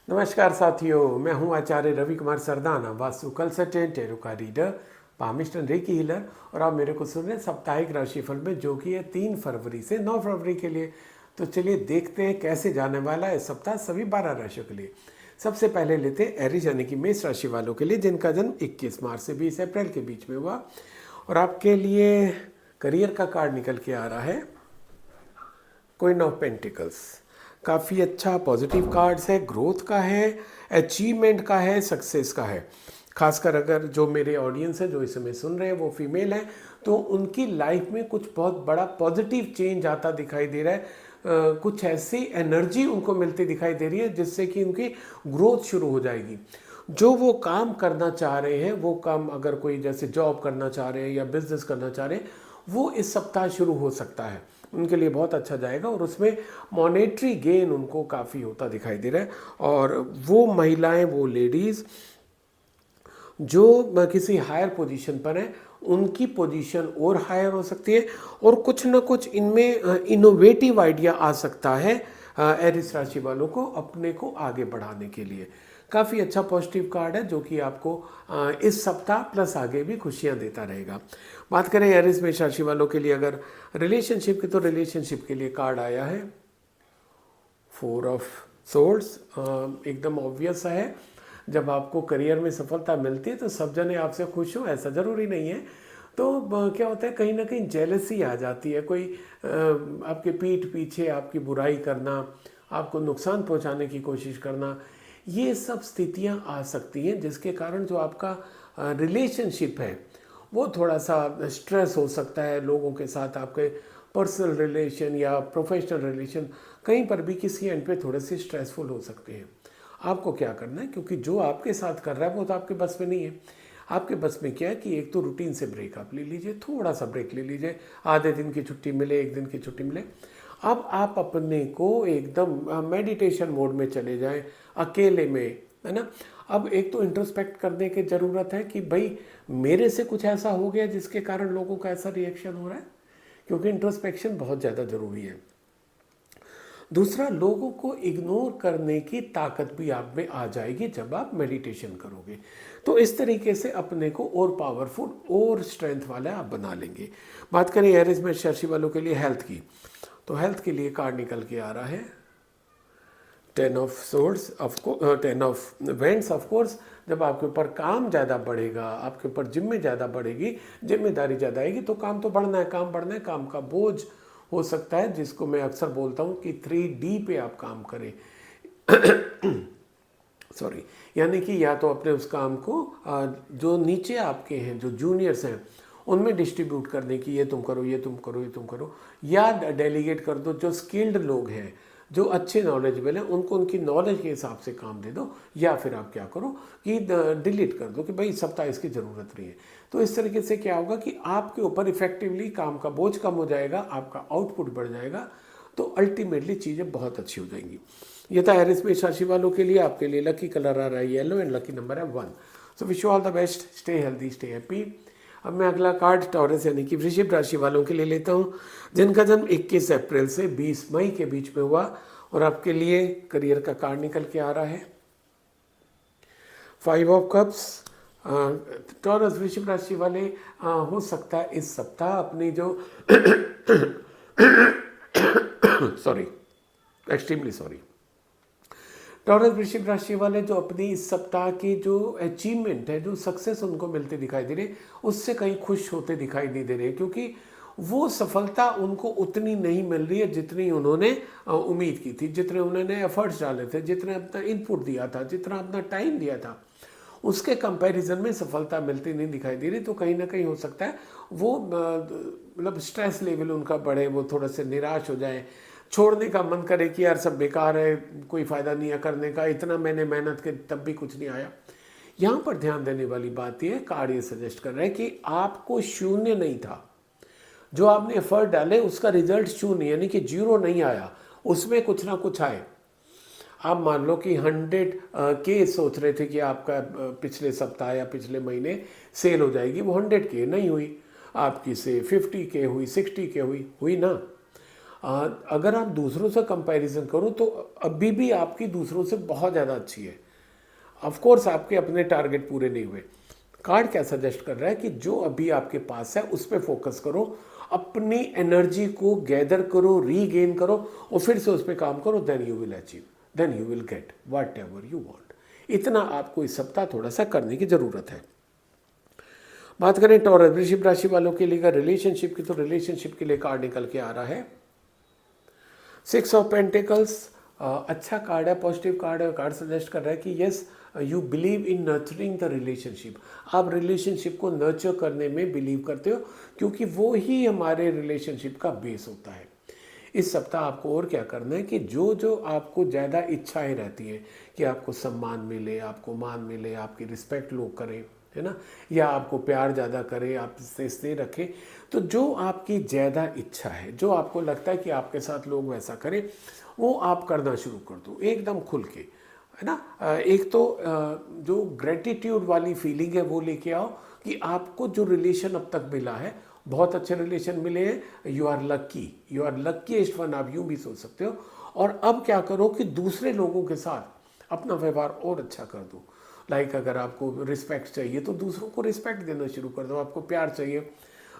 नमस्कार साथियों, मैं हूं आचार्य रवि कुमार सरदाना, वास्तु कंसल्टेंट, टैरो का रीडर, पामिस्टन रेकी हीलर। और आप मेरे को सुन रहे हैं साप्ताहिक राशिफल में, जो कि है 3 फरवरी से 9 फरवरी के लिए। तो चलिए देखते हैं कैसे जाने वाला है इस सप्ताह सभी 12 राशियों के लिए। सबसे पहले लेते हैं एरीज यानी कि मेष राशि वालों के लिए, जिनका जन्म 21 मार्च से 20 अप्रैल के बीच में हुआ। और आपके लिए करियर का कार्ड निकल के आ रहा है क्वीन ऑफ पेंटिकल्स। काफ़ी अच्छा पॉजिटिव कार्ड्स है, ग्रोथ का है, अचीवमेंट का है, सक्सेस का है। खासकर अगर जो मेरे ऑडियंस है जो इस समय सुन रहे हैं वो फीमेल हैं, तो उनकी लाइफ में कुछ बहुत बड़ा पॉजिटिव चेंज आता दिखाई दे रहा है। कुछ ऐसी एनर्जी उनको मिलती दिखाई दे रही है जिससे कि उनकी ग्रोथ शुरू हो जाएगी। जो वो काम करना चाह रहे हैं, वो काम अगर कोई जैसे जॉब करना चाह रहे हैं या बिजनेस करना चाह रहे हैं, वो इस सप्ताह शुरू हो सकता है। उनके लिए बहुत अच्छा जाएगा और उसमें मॉनेटरी गेन उनको काफ़ी होता दिखाई दे रहा है। और वो महिलाएं, वो लेडीज़ जो किसी हायर पोजीशन पर हैं, उनकी पोजीशन और हायर हो सकती है। और कुछ ना कुछ इनमें इनोवेटिव आइडिया आ सकता है एरिस राशि वालों को अपने को आगे बढ़ाने के लिए। काफ़ी अच्छा पॉजिटिव कार्ड है जो कि आपको इस सप्ताह प्लस आगे भी खुशियां देता रहेगा। बात करें एरिस मेष राशि वालों के लिए अगर रिलेशनशिप की, तो रिलेशनशिप के लिए कार्ड आया है 4 ऑफ सोर्ड्स। एकदम ऑब्वियस है, जब आपको करियर में सफलता मिलती है तो सब जने आपसे खुश हो, ऐसा ज़रूरी नहीं है। तो क्या होता है, कहीं ना कहीं जेलसी आ जाती है। कोई आपके पीठ पीछे आपकी बुराई करना, आपको नुकसान पहुंचाने की कोशिश करना, ये सब स्थितियां आ सकती हैं, जिसके कारण जो आपका रिलेशनशिप है वो थोड़ा सा स्ट्रेस हो सकता है। लोगों के साथ आपके पर्सनल रिलेशन या प्रोफेशनल रिलेशन कहीं पर भी किसी एंड पे थोड़े से स्ट्रेसफुल हो सकते हैं। आपको क्या करना है, क्योंकि जो आपके साथ कर रहा है वो तो आपके बस में नहीं है। आपके बस में क्या है कि एक तो रूटीन से ब्रेक आप ले लीजिए, थोड़ा सा ब्रेक ले लीजिए, आधे दिन की छुट्टी मिले, एक दिन की छुट्टी मिले। अब आप अपने को एकदम मेडिटेशन मोड में चले जाएं, अकेले में, है ना। अब एक तो इंट्रोस्पेक्ट करने की ज़रूरत है कि भाई मेरे से कुछ ऐसा हो गया जिसके कारण लोगों का ऐसा रिएक्शन हो रहा है, क्योंकि इंट्रोस्पेक्शन बहुत ज़्यादा ज़रूरी है। दूसरा, लोगों को इग्नोर करने की ताकत भी आप में आ जाएगी जब आप मेडिटेशन करोगे। तो इस तरीके से अपने को और पावरफुल और स्ट्रेंथ वाला आप बना लेंगे। बात करें एरिस में राशि वालों के लिए हेल्थ की, तो हेल्थ के लिए कार्ड निकल के आ रहा है 10 of swords, 10 of vents. Of course जब आपके ऊपर काम ज़्यादा बढ़ेगा, आपके ऊपर जिम्मे ज़्यादा बढ़ेगी, जिम्मेदारी ज़्यादा आएगी, तो काम तो बढ़ना है, काम बढ़ना है। काम का बोझ हो सकता है, जिसको मैं अक्सर बोलता हूँ कि 3D पे आप काम करें। सॉरी, यानी कि या तो अपने उस काम को जो नीचे आपके हैं, जो जूनियर्स हैं, उनमें डिस्ट्रीब्यूट करने की, ये तुम करो, ये तुम करो, ये तुम करो, या डेलीगेट कर दो। जो स्किल्ड लोग हैं, जो अच्छे नॉलेजेबल हैं, उनको उनकी नॉलेज के हिसाब से काम दे दो। या फिर आप क्या करो कि डिलीट कर दो कि भाई सप्ताह इसकी ज़रूरत नहीं है। तो इस तरीके से क्या होगा कि आपके ऊपर इफेक्टिवली काम का बोझ कम हो जाएगा, आपका आउटपुट बढ़ जाएगा, तो अल्टीमेटली चीज़ें बहुत अच्छी हो जाएंगी। ये था एरिस मेष राशि वालों के लिए। आपके लिए लकी कलर आ रहा है येलो एंड लकी नंबर है 1। So wish you all the best, stay healthy, stay happy. अब मैं अगला कार्ड टॉरस यानी कि वृषभ राशि वालों के लिए लेता हूँ, जिनका जन्म 21 अप्रैल से 20 मई के बीच में हुआ। और आपके लिए करियर का कार्ड निकल के आ रहा है 5 ऑफ कप्स। टॉरस वृषभ राशि वाले हो सकता है इस सप्ताह अपनी जो सॉरी, एक्सट्रीमली सॉरी, टॉरस वृश्चिक राशि वाले जो अपनी इस सप्ताह की जो अचीवमेंट है, जो सक्सेस उनको मिलते दिखाई दे रहे, उससे कहीं खुश होते दिखाई नहीं दे रहे, क्योंकि वो सफलता उनको उतनी नहीं मिल रही है जितनी उन्होंने उम्मीद की थी, जितने उन्होंने एफर्ट्स डाले थे, जितने अपना इनपुट दिया था, जितना अपना टाइम दिया था, उसके कंपैरिजन में सफलता मिलती नहीं दिखाई दे रही। तो कहीं ना कहीं हो सकता है वो मतलब स्ट्रेस लेवल उनका बढ़े, वो थोड़ा से निराश हो जाए, छोड़ने का मन करे कि यार सब बेकार है, कोई फ़ायदा नहीं है करने का, इतना मैंने मेहनत की तब भी कुछ नहीं आया। यहाँ पर ध्यान देने वाली बात यह है, कार्ड ये सजेस्ट कर रहा है कि आपको शून्य नहीं था, जो आपने एफर्ट डाले उसका रिजल्ट शून्य यानी कि 0 नहीं आया, उसमें कुछ ना कुछ आए। आप मान लो कि 100 के सोच रहे थे कि आपका पिछले सप्ताह या पिछले महीने सेल हो जाएगी, वो 100 के नहीं हुई, आपकी से 50 के हुई, 60 के हुई ना। अगर आप दूसरों से कंपैरिजन करो तो अभी भी आपकी दूसरों से बहुत ज़्यादा अच्छी है। ऑफ कोर्स आपके अपने टारगेट पूरे नहीं हुए। कार्ड क्या सजेस्ट कर रहा है कि जो अभी आपके पास है उस पर फोकस करो, अपनी एनर्जी को गैदर करो, रीगेन करो और फिर से उस पर काम करो, then you will achieve, then you will get whatever you want. इतना आपको इस सप्ताह थोड़ा सा करने की ज़रूरत है। बात करें टॉरस वृश्चिक राशि वालों के लिए रिलेशनशिप की, तो रिलेशनशिप के लिए कार्ड निकल के आ रहा है 6 ऑफ पेंटिकल्स। अच्छा कार्ड है, पॉजिटिव कार्ड है। कार्ड सजेस्ट कर रहा है कि yes you believe in nurturing the relationship. आप रिलेशनशिप को नर्चर करने में बिलीव करते हो, क्योंकि वो ही हमारे रिलेशनशिप का बेस होता है। इस सप्ताह आपको और क्या करना है कि जो जो आपको ज़्यादा इच्छाएं रहती हैं कि आपको सम्मान मिले, आपको मान मिले, आपकी रिस्पेक्ट लोग करें, है ना, या आपको प्यार ज़्यादा करें, आप इससे रखें, तो जो आपकी ज़्यादा इच्छा है, जो आपको लगता है कि आपके साथ लोग वैसा करें, वो आप करना शुरू कर दो एकदम खुल के, है ना। एक तो जो ग्रेटिट्यूड वाली फीलिंग है वो लेके आओ कि आपको जो रिलेशन अब तक मिला है, बहुत अच्छे रिलेशन मिले हैं, you are lucky, you are luckiest one, आप यूँ भी सोच सकते हो। और अब क्या करो कि दूसरे लोगों के साथ अपना व्यवहार और अच्छा कर दो। लाइक अगर आपको रिस्पेक्ट चाहिए तो दूसरों को रिस्पेक्ट देना शुरू कर दो, आपको प्यार चाहिए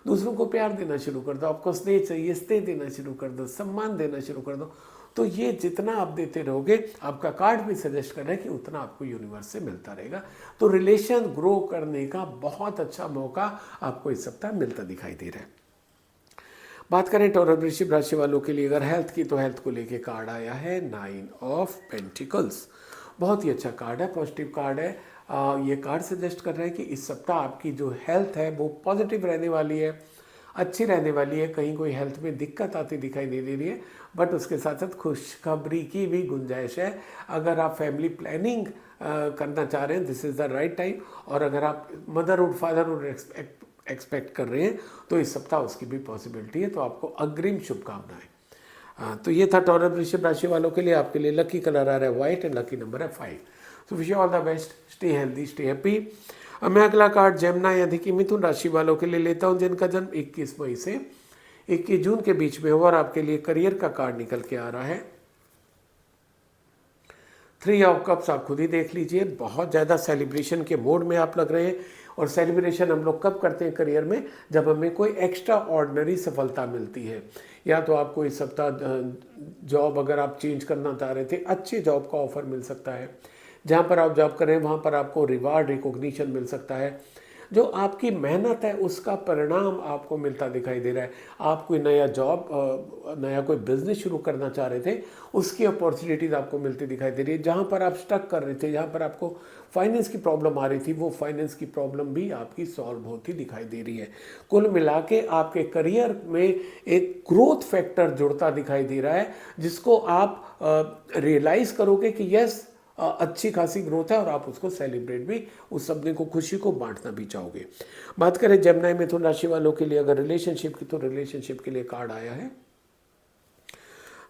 दूसरों को प्यार देना शुरू कर दो, आपको स्नेह चाहिए स्नेह देना शुरू कर दो, सम्मान देना शुरू कर दो। तो ये जितना आप देते रहोगे, आपका कार्ड भी सजेस्ट कर रहा है कि उतना आपको यूनिवर्स से मिलता रहेगा। तो रिलेशन ग्रो करने का बहुत अच्छा मौका आपको इस सप्ताह मिलता दिखाई दे रहा है। बात करें टॉरस वृश्चिक राशि वालों के लिए अगर हेल्थ की, तो हेल्थ को लेके कार्ड आया है 9 ऑफ पेंटिकल्स। बहुत ही अच्छा कार्ड है, पॉजिटिव कार्ड है। ये कार्ड सजेस्ट कर रहा है कि इस सप्ताह आपकी जो हेल्थ है वो पॉजिटिव रहने वाली है, अच्छी रहने वाली है। कहीं कोई हेल्थ में दिक्कत आती दिखाई नहीं दे रही है, बट उसके साथ साथ खुशखबरी की भी गुंजाइश है। अगर आप फैमिली प्लानिंग करना चाह रहे हैं, this is the right time. और अगर आप मदरहुड फादरहुड एक्सपेक्ट कर रहे हैं तो इस सप्ताह उसकी भी पॉसिबिलिटी है। तो आपको अग्रिम शुभकामनाएं। तो ये था टॉरस वृश्चिक राशि वालों के लिए। आपके लिए लकी कलर आ रहा है वाइट एंड लकी नंबर है 5। तो wish you all the best, stay healthy, stay happy. अब मैं अगला कार्ड जेमिनी यानी कि मिथुन राशि वालों के लिए लेता हूं, जिनका जन्म 21 मई से 21 जून के बीच में हुआ। और आपके लिए करियर का कार्ड निकल के आ रहा है 3 ऑफ कप्स। आप खुद ही देख लीजिए, बहुत ज़्यादा सेलिब्रेशन के मोड में आप लग रहे हैं। और सेलिब्रेशन हम लोग कब करते हैं करियर में, जब हमें कोई एक्स्ट्रा ऑर्डिनरी सफलता मिलती है। या तो आपको इस सप्ताह जॉब अगर आप चेंज करना चाह रहे थे, अच्छी जॉब का ऑफर मिल सकता है। जहाँ पर आप जॉब करें वहाँ पर आपको रिवार्ड रिकॉग्निशन मिल सकता है। जो आपकी मेहनत है उसका परिणाम आपको मिलता दिखाई दे रहा है। आप कोई नया जॉब, नया कोई बिजनेस शुरू करना चाह रहे थे, उसकी अपॉर्चुनिटीज़ आपको मिलती दिखाई दे रही है। जहाँ पर आप स्टक कर रहे थे, जहाँ पर आपको फाइनेंस की प्रॉब्लम आ रही थी, वो फाइनेंस की प्रॉब्लम भी आपकी सॉल्व होती दिखाई दे रही है। कुल मिला के आपके करियर में एक ग्रोथ फैक्टर जुड़ता दिखाई दे रहा है, जिसको आप रियलाइज़ करोगे कि यस अच्छी खासी ग्रोथ है और आप उसको सेलिब्रेट भी, उस सपने को, खुशी को बांटना भी चाहोगे। बात करें जेमिनी मिथुन राशि वालों के लिए अगर रिलेशनशिप की, तो रिलेशनशिप के लिए कार्ड आया है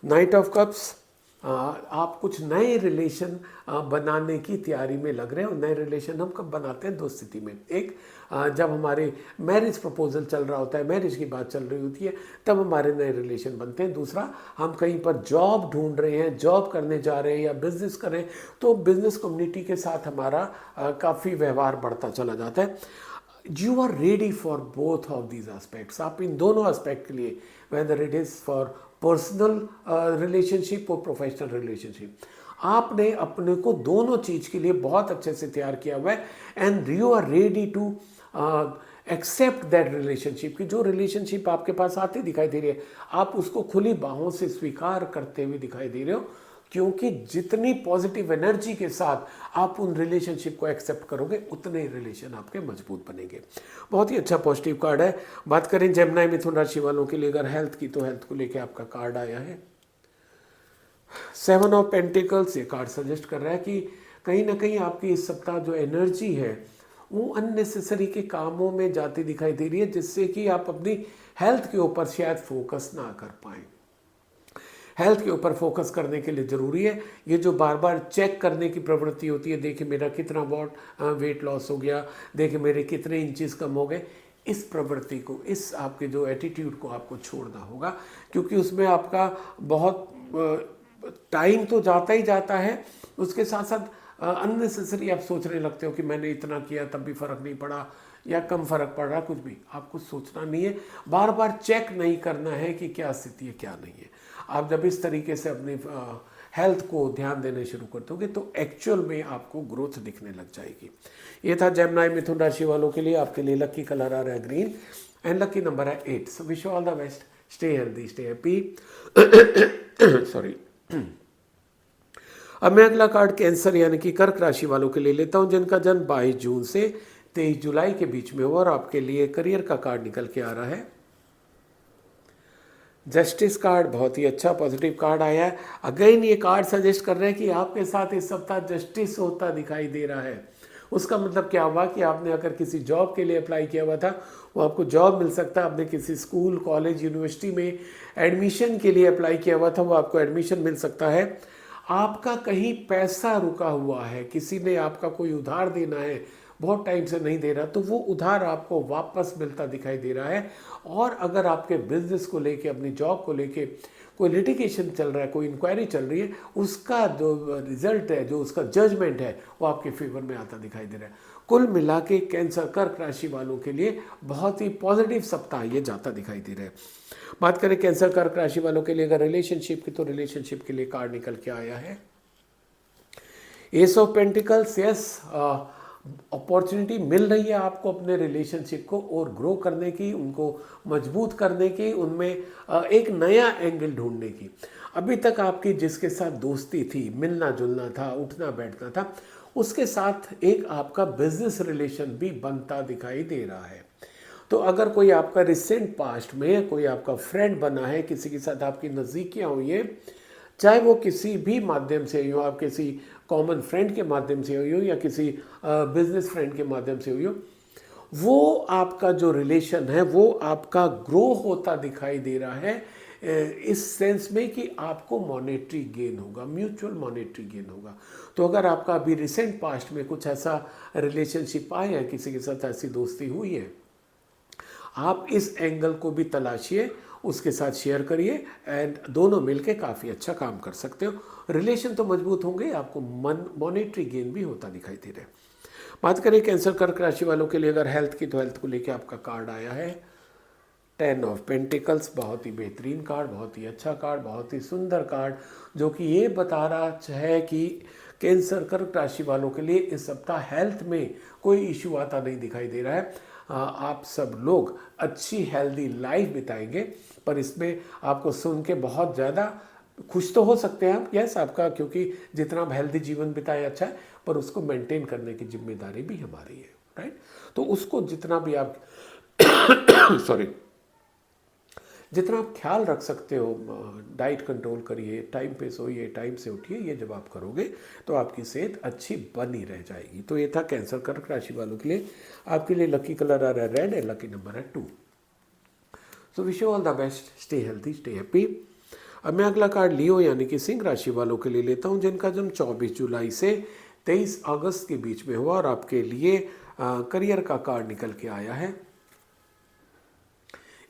नाइट ऑफ कप्स। आप कुछ नए रिलेशन बनाने की तैयारी में लग रहे हैं। और नए रिलेशन हम कब बनाते हैं, दो स्थिति में। एक, जब हमारे मैरिज प्रपोजल चल रहा होता है, मैरिज की बात चल रही होती है, तब हमारे नए रिलेशन बनते हैं। दूसरा, हम कहीं पर जॉब ढूंढ रहे हैं, जॉब करने जा रहे हैं या बिजनेस कर रहे हैं, तो बिजनेस कम्युनिटी के साथ हमारा काफ़ी व्यवहार बढ़ता चला जाता है। You are ready for both of these aspects. आप इन दोनों एस्पेक्ट के लिए, whether it is for personal relationship और प्रोफेशनल रिलेशनशिप, आपने अपने को दोनों चीज़ के लिए बहुत अच्छे से तैयार किया हुआ है। And you are ready to accept that relationship. की जो रिलेशनशिप आपके पास आती दिखाई दे रही है, आप उसको खुली बाहों से स्वीकार करते हुए दिखाई दे रहे हो, क्योंकि जितनी पॉजिटिव एनर्जी के साथ आप उन रिलेशनशिप को एक्सेप्ट करोगे, उतने ही रिलेशन आपके मजबूत बनेंगे। बहुत ही अच्छा पॉजिटिव कार्ड है। बात करें जेमिनी मिथुन राशि वालों के लिए अगर हेल्थ की, तो हेल्थ को लेकर आपका कार्ड आया है 7 ऑफ पेंटिकल्स। ये कार्ड सजेस्ट कर रहा है कि कहीं ना कहीं आपकी इस सप्ताह जो एनर्जी है वो अननेसेसरी के कामों में जाती दिखाई दे रही है, जिससे कि आप अपनी हेल्थ के ऊपर शायद फोकस ना कर पाएँ। हेल्थ के ऊपर फोकस करने के लिए ज़रूरी है। ये जो बार बार चेक करने की प्रवृत्ति होती है, देखिए मेरा कितना वेट लॉस हो गया, देखिए मेरे कितने इंचेस कम हो गए, इस प्रवृत्ति को, इस आपके जो एटीट्यूड को आपको छोड़ना होगा, क्योंकि उसमें आपका बहुत टाइम तो जाता ही जाता है, उसके साथ साथ अननेसेसरी आप सोचने लगते हो कि मैंने इतना किया तब भी फ़र्क नहीं पड़ा या कम फ़र्क पड़ रहा, कुछ भी आपको सोचना नहीं है, बार बार चेक नहीं करना है कि क्या स्थिति है क्या नहीं है। आप जब इस तरीके से अपनी हेल्थ को ध्यान देने शुरू कर दोगे तो एक्चुअल में आपको ग्रोथ दिखने लग जाएगी। ये था जेमिनी मिथुन राशि वालों के लिए। आपके लिए लकी कलर आ रहा है ग्रीन एंड लकी नंबर है 8। So wish you all the best, stay healthy, stay happy. Sorry. अब मैं अगला कार्ड कैंसर यानी कि कर्क राशि वालों के लिए लेता हूं, जिनका जन्म 22 जून से 23 जुलाई के बीच में हुआ, और आपके लिए करियर का कार्ड निकल के आ रहा है जस्टिस कार्ड। बहुत ही अच्छा पॉजिटिव कार्ड आया है। अगेन ये कार्ड सजेस्ट कर रहे हैं कि आपके साथ इस सप्ताह जस्टिस होता दिखाई दे रहा है। उसका मतलब क्या हुआ कि आपने अगर किसी जॉब के लिए अप्लाई किया हुआ था वो आपको जॉब मिल सकता है, आपने किसी स्कूल कॉलेज यूनिवर्सिटी में एडमिशन के लिए अप्लाई किया हुआ था वो आपको एडमिशन मिल सकता है। आपका कहीं पैसा रुका हुआ है, किसी ने आपका कोई उधार देना है, बहुत टाइम से नहीं दे रहा, तो वो उधार आपको वापस मिलता दिखाई दे रहा है। और अगर आपके बिजनेस को लेके, अपनी जॉब को लेके कोई लिटिगेशन चल रहा है, कोई इंक्वायरी चल रही है, उसका जो रिजल्ट है, जो उसका जजमेंट है, वो आपके फेवर में आता दिखाई दे रहा है। कुल मिला के कैंसर कर्क राशि वालों के लिए बहुत ही पॉजिटिव सप्ताह ये जाता दिखाई दे रहा है। बात करें कैंसर कर्क राशि वालों के लिए अगर रिलेशनशिप की, तो रिलेशनशिप के लिए कार्ड निकल के आया है ace of pentacles. Yes, opportunity मिल रही है आपको अपने रिलेशनशिप को और ग्रो करने की, उनको मजबूत करने की, उनमें एक नया एंगल ढूंढने की। अभी तक आपकी जिसके साथ दोस्ती थी, मिलना जुलना था, उठना बैठना था, उसके साथ एक आपका बिजनेस रिलेशन भी बनता दिखाई दे रहा है। तो अगर कोई आपका रिसेंट पास्ट में कोई आपका फ्रेंड बना है, किसी के साथ आपकी नज़दीकियाँ हुई है, चाहे वो किसी भी माध्यम से हुई हो, आप किसी कॉमन फ्रेंड के माध्यम से हुई हो या किसी बिजनेस फ्रेंड के माध्यम से हुई हो, वो आपका जो रिलेशन है वो आपका ग्रो होता दिखाई दे रहा है, इस सेंस में कि आपको मॉनेटरी गेन होगा, म्यूचुअल मॉनेटरी गेन होगा। तो अगर आपका अभी रिसेंट पास्ट में कुछ ऐसा रिलेशनशिप आया है, किसी के साथ ऐसी दोस्ती हुई है, आप इस एंगल को भी तलाशिए, उसके साथ शेयर करिए एंड दोनों मिलके काफ़ी अच्छा काम कर सकते हो। रिलेशन तो मजबूत होंगे, आपको मॉनेटरी गेन भी होता दिखाई दे रहा है। बात करें कैंसर कर्क राशि वालों के लिए अगर हेल्थ की, तो हेल्थ को लेके आपका कार्ड आया है 10 ऑफ पेंटिकल्स। बहुत ही बेहतरीन कार्ड, बहुत ही अच्छा कार्ड, बहुत ही सुंदर कार्ड, जो कि ये बता रहा है कि कैंसर कर्क राशि वालों के लिए इस सप्ताह हेल्थ में कोई इशू आता नहीं दिखाई दे रहा है। आप सब लोग अच्छी हेल्दी लाइफ बिताएंगे, पर इसमें आपको सुन के बहुत ज़्यादा खुश तो हो सकते हैं आप, यस आपका, क्योंकि जितना आप हेल्दी जीवन बिताए अच्छा है, पर उसको मेंटेन करने की जिम्मेदारी भी हमारी है, राइट। तो उसको जितना भी आप सॉरी जितना आप ख्याल रख सकते हो, डाइट कंट्रोल करिए, टाइम पे सोइए, टाइम से उठिए, ये जब आप करोगे तो आपकी सेहत अच्छी बनी रह जाएगी। तो ये था कैंसर कर्क राशि वालों के लिए। आपके लिए लकी कलर आ रहा है रेड एंड लकी नंबर है 2। So wish you all the best, stay healthy, stay happy. अब मैं अगला कार्ड लियो यानी कि सिंह राशि वालों के लिए लेता हूँ, जिनका जन्म 24 जुलाई से 23 अगस्त के बीच में हुआ, और आपके लिए करियर का कार्ड निकल के आया है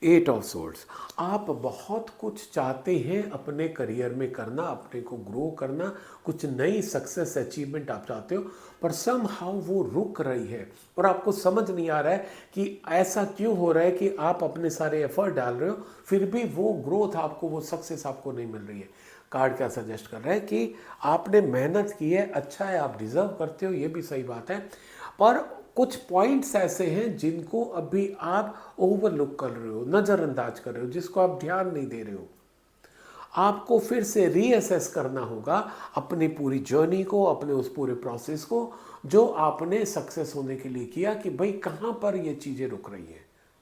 8 ऑफ सोर्ड्स। आप बहुत कुछ चाहते हैं अपने करियर में करना, अपने को ग्रो करना, कुछ नई सक्सेस अचीवमेंट आप चाहते हो, पर समहाउ वो रुक रही है और आपको समझ नहीं आ रहा है कि ऐसा क्यों हो रहा है कि आप अपने सारे एफर्ट डाल रहे हो फिर भी वो ग्रोथ आपको, वो सक्सेस आपको नहीं मिल रही है। कार्ड क्या सजेस्ट कर रहा है कि आपने मेहनत की है, अच्छा है, आप डिजर्व करते हो, ये भी सही बात है, पर कुछ पॉइंट्स ऐसे हैं जिनको अभी आप ओवरलुक कर रहे हो, नज़रअंदाज कर रहे हो, जिसको आप ध्यान नहीं दे रहे हो। आपको फिर से रीअसेस करना होगा अपनी पूरी जर्नी को, अपने उस पूरे प्रोसेस को जो आपने सक्सेस होने के लिए किया, कि भाई कहाँ पर ये चीज़ें रुक रही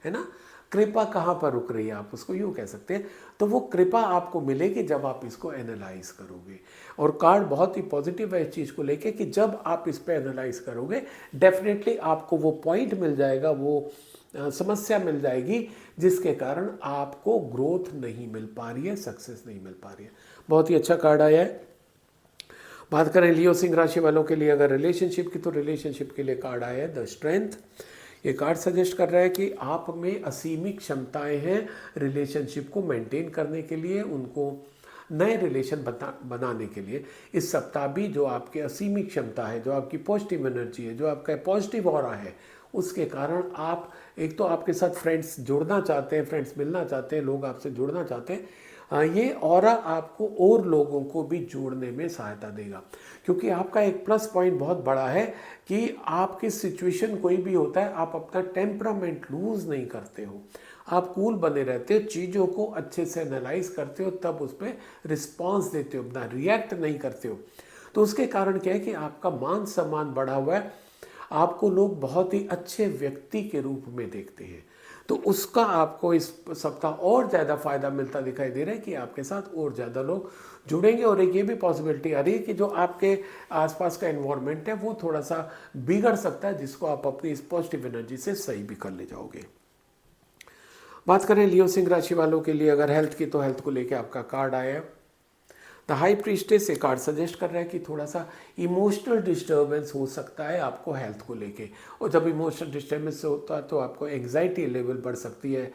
है ना, कृपा कहाँ पर रुक रही है, आप उसको यूँ कह सकते हैं। तो वो कृपा आपको मिलेगी जब आप इसको एनालाइज करोगे, और कार्ड बहुत ही पॉजिटिव है इस चीज़ को लेके कि जब आप इस पर एनालाइज करोगे डेफिनेटली आपको वो पॉइंट मिल जाएगा, वो समस्या मिल जाएगी जिसके कारण आपको ग्रोथ नहीं मिल पा रही है, सक्सेस नहीं मिल पा रही है। बहुत ही अच्छा कार्ड आया है। बात करें लियो सिंह राशि वालों के लिए अगर रिलेशनशिप की, तो रिलेशनशिप के लिए कार्ड आया है द स्ट्रेंथ। ये कार्ड सजेस्ट कर रहा है कि आप में असीमित क्षमताएं हैं रिलेशनशिप को मेंटेन करने के लिए, उनको नए रिलेशन बनाने के लिए। इस सप्ताह भी जो आपके असीमित क्षमता है, जो आपकी पॉजिटिव एनर्जी है, जो आपका पॉजिटिव ऑरा है, उसके कारण आप एक तो आपके साथ फ्रेंड्स जुड़ना चाहते हैं, फ्रेंड्स मिलना चाहते हैं, लोग आपसे जुड़ना चाहते हैं। ये ऑरा आपको और लोगों को भी जोड़ने में सहायता देगा, क्योंकि आपका एक प्लस पॉइंट बहुत बड़ा है कि आपकी सिचुएशन कोई भी होता है, आप अपना टेम्परामेंट लूज़ नहीं करते हो, आप कूल बने रहते हो, चीज़ों को अच्छे से एनालाइज करते हो, तब उस पर रिस्पॉन्स देते हो, अपना रिएक्ट नहीं करते हो। तो उसके कारण क्या है कि आपका मान सम्मान बढ़ा हुआ है, आपको लोग बहुत ही अच्छे व्यक्ति के रूप में देखते हैं। तो उसका आपको इस सप्ताह और ज़्यादा फायदा मिलता दिखाई दे रहा है कि आपके साथ और ज़्यादा लोग जुड़ेंगे। और एक ये भी पॉसिबिलिटी आ रही है कि जो आपके आसपास का एनवायरनमेंट है वो थोड़ा सा बिगड़ सकता है, जिसको आप अपनी इस पॉजिटिव एनर्जी से सही भी कर ले जाओगे। बात करें लियो सिंह राशि वालों के लिए अगर हेल्थ की, तो हेल्थ को लेके आपका कार्ड आया है द हाई प्रीस्टेस। से कार्ड सजेस्ट कर रहा है कि थोड़ा सा इमोशनल डिस्टर्बेंस हो सकता है आपको हेल्थ को लेके, और जब इमोशनल डिस्टर्बेंस होता है तो आपको एंग्जाइटी लेवल बढ़ सकती है,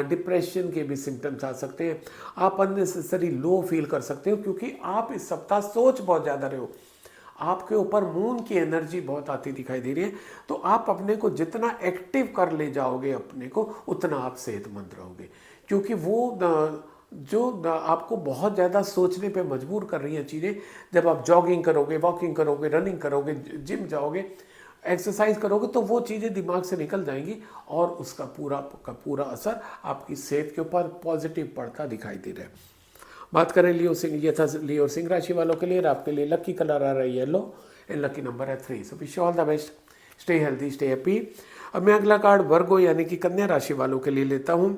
डिप्रेशन के भी सिम्टम्स आ सकते हैं, आप अननेसेसरी लो फील कर सकते हो, क्योंकि आप इस सप्ताह सोच बहुत ज़्यादा रहे हो, आपके ऊपर मून की एनर्जी बहुत आती दिखाई दे रही है। तो आप अपने को जितना एक्टिव कर ले जाओगे अपने को, उतना आप सेहतमंद रहोगे, क्योंकि वो जो आपको बहुत ज़्यादा सोचने पे मजबूर कर रही हैं चीज़ें, जब आप जॉगिंग करोगे, वॉकिंग करोगे, रनिंग करोगे, जिम जाओगे, एक्सरसाइज करोगे, तो वो चीज़ें दिमाग से निकल जाएंगी और उसका पूरा असर आपकी सेहत के ऊपर पॉजिटिव पड़ता दिखाई दे रहा है। बात करें लियो सिंह, ये था लियो सिंह राशि वालों के लिए। और आपके लिए लकी कलर आ रहा है येलो एंड लकी नंबर है 3। So wish all the best, stay healthy, stay happy. अब मैं अगला कार्ड वर्गो यानी कि कन्या राशि वालों के लिए लेता हूं,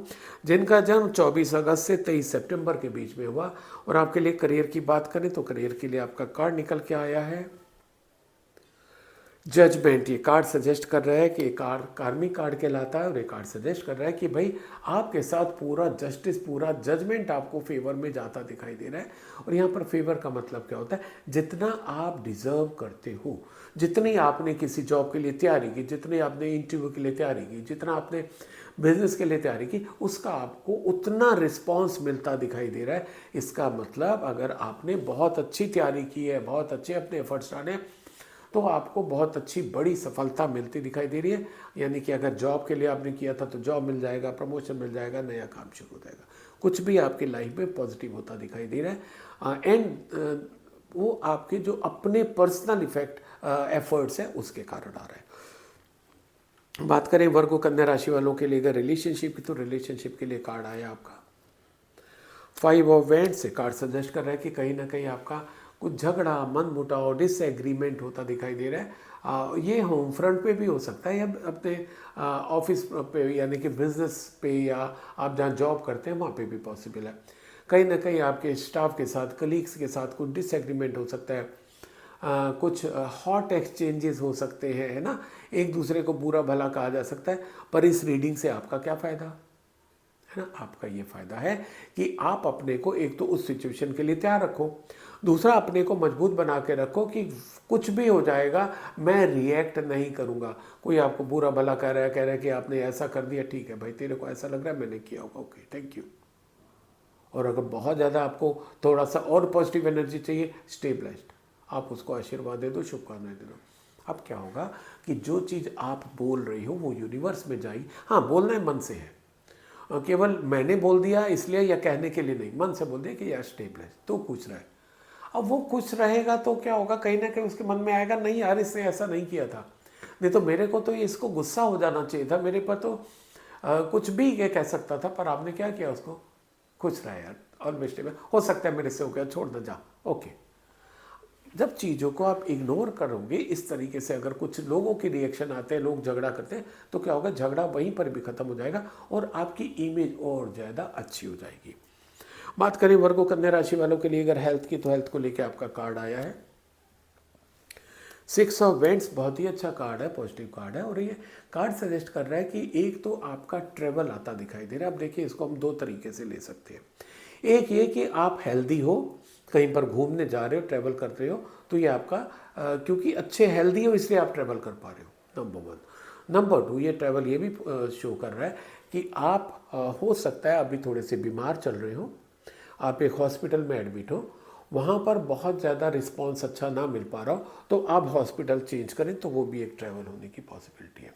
जिनका जन्म 24 अगस्त से 23 सितंबर के बीच में हुआ। और आपके लिए करियर की बात करें तो करियर के लिए आपका कार्ड निकल के आया है जजमेंट। ये कार्ड सजेस्ट कर रहा है कि कार्मिक कार्ड कहलाता है, और ये कार्ड सजेस्ट कर रहा है कि भाई आपके साथ पूरा जस्टिस, पूरा जजमेंट आपको फेवर में जाता दिखाई दे रहा है। और यहाँ पर फेवर का मतलब क्या होता है, जितना आप डिजर्व करते हो, जितनी आपने किसी जॉब के लिए तैयारी की, जितनी आपने इंटरव्यू के लिए तैयारी की, जितना आपने बिजनेस के लिए तैयारी की, उसका आपको उतना रिस्पॉन्स मिलता दिखाई दे रहा है। इसका मतलब अगर आपने बहुत अच्छी तैयारी की है, बहुत अच्छे अपने एफर्ट्स डाले, तो आपको बहुत अच्छी बड़ी सफलता मिलती दिखाई दे रही है। यानी कि अगर जॉब के लिए आपने किया था तो जॉब मिल जाएगा, प्रमोशन मिल जाएगा, नया काम शुरू हो जाएगा, कुछ भी आपकी लाइफ में पॉजिटिव होता दिखाई दे रहा है। एंड वो आपके जो अपने पर्सनल इफेक्ट एफर्ट्स है उसके कारण आ रहा है। बात करें वर्गो कन्या राशि वालों के लिए अगर रिलेशनशिप की, तो रिलेशनशिप के लिए कार्ड आया आपका 5 ऑफ वैंड्स। से कार्ड सजेस्ट कर रहा है कि कहीं ना कहीं आपका कुछ झगड़ा, मन मुटाव, डिसएग्रीमेंट होता दिखाई दे रहा है। ये होम फ्रंट पे भी हो सकता है, या अपने ऑफिस पे यानी कि बिजनेस पे, या आप जहाँ जॉब करते हैं वहाँ पे भी पॉसिबल है। कहीं ना कहीं आपके स्टाफ के साथ, कलीग्स के साथ कुछ डिसएग्रीमेंट हो सकता है, कुछ हॉट एक्सचेंजेस हो सकते हैं, है ना, एक दूसरे को बुरा भला कहा जा सकता है। पर इस रीडिंग से आपका क्या फ़ायदा है ना, आपका ये फ़ायदा है कि आप अपने को एक तो उस सिचुएशन के लिए तैयार रखो, दूसरा अपने को मजबूत बना के रखो कि कुछ भी हो जाएगा मैं रिएक्ट नहीं करूँगा। कोई आपको बुरा भला कह रहा है कि आपने ऐसा कर दिया, ठीक है भाई, तेरे को ऐसा लग रहा है, मैंने किया होगा, ओके थैंक यू। और अगर बहुत ज़्यादा आपको थोड़ा सा और पॉजिटिव एनर्जी चाहिए, स्टे ब्लेस्ड, आप उसको आशीर्वाद दे दो, शुभकामनाएं दे दो। अब क्या होगा कि जो चीज़ आप बोल रही हो वो यूनिवर्स में जाएगी। हाँ, बोलना है मन से है, केवल मैंने बोल दिया इसलिए या कहने के लिए नहीं, मन से बोल दिया कि यार स्टे ब्लेस्ड, तो खुश रहे। अब वो खुश रहेगा तो क्या होगा, कहीं ना कहीं उसके मन में आएगा, नहीं यार इसने ऐसा नहीं किया था, नहीं तो मेरे को तो इसको गुस्सा हो जाना चाहिए था, मेरे पर तो कुछ भी ये कह सकता था, पर आपने क्या किया, उसको खुश रहा यार, और बेस्टे में हो सकता है मेरे से हो गया, छोड़ दो, जा, ओके। जब चीज़ों को आप इग्नोर करोगे इस तरीके से, अगर कुछ लोगों की रिएक्शन आते हैं, लोग झगड़ा करते हैं, तो क्या होगा, झगड़ा वहीं पर भी खत्म हो जाएगा और आपकी इमेज और ज़्यादा अच्छी हो जाएगी। बात करें वर्गो कन्या राशि वालों के लिए अगर हेल्थ की, तो हेल्थ को लेकर आपका कार्ड आया है 6 ऑफ वेंट्स। बहुत ही अच्छा कार्ड है, पॉजिटिव कार्ड है। और ये कार्ड सजेस्ट कर रहा है कि एक तो आपका ट्रेवल आता दिखाई दे रहा है। अब देखिए, इसको हम दो तरीके से ले सकते हैं। एक ये कि आप हेल्दी हो, कहीं पर घूमने जा रहे हो, ट्रैवल कर रहे हो, तो ये आपका क्योंकि अच्छे हेल्दी हो इसलिए आप ट्रैवल कर पा रहे हो, नंबर 1। नंबर 2, ये ट्रैवल ये भी शो कर रहा है कि आप हो सकता है अभी थोड़े से बीमार चल रहे हो, आप एक हॉस्पिटल में एडमिट हो, वहाँ पर बहुत ज़्यादा रिस्पॉन्स अच्छा ना मिल पा रहा हो, तो आप हॉस्पिटल चेंज करें, तो वो भी एक ट्रैवल होने की पॉसिबिलिटी है।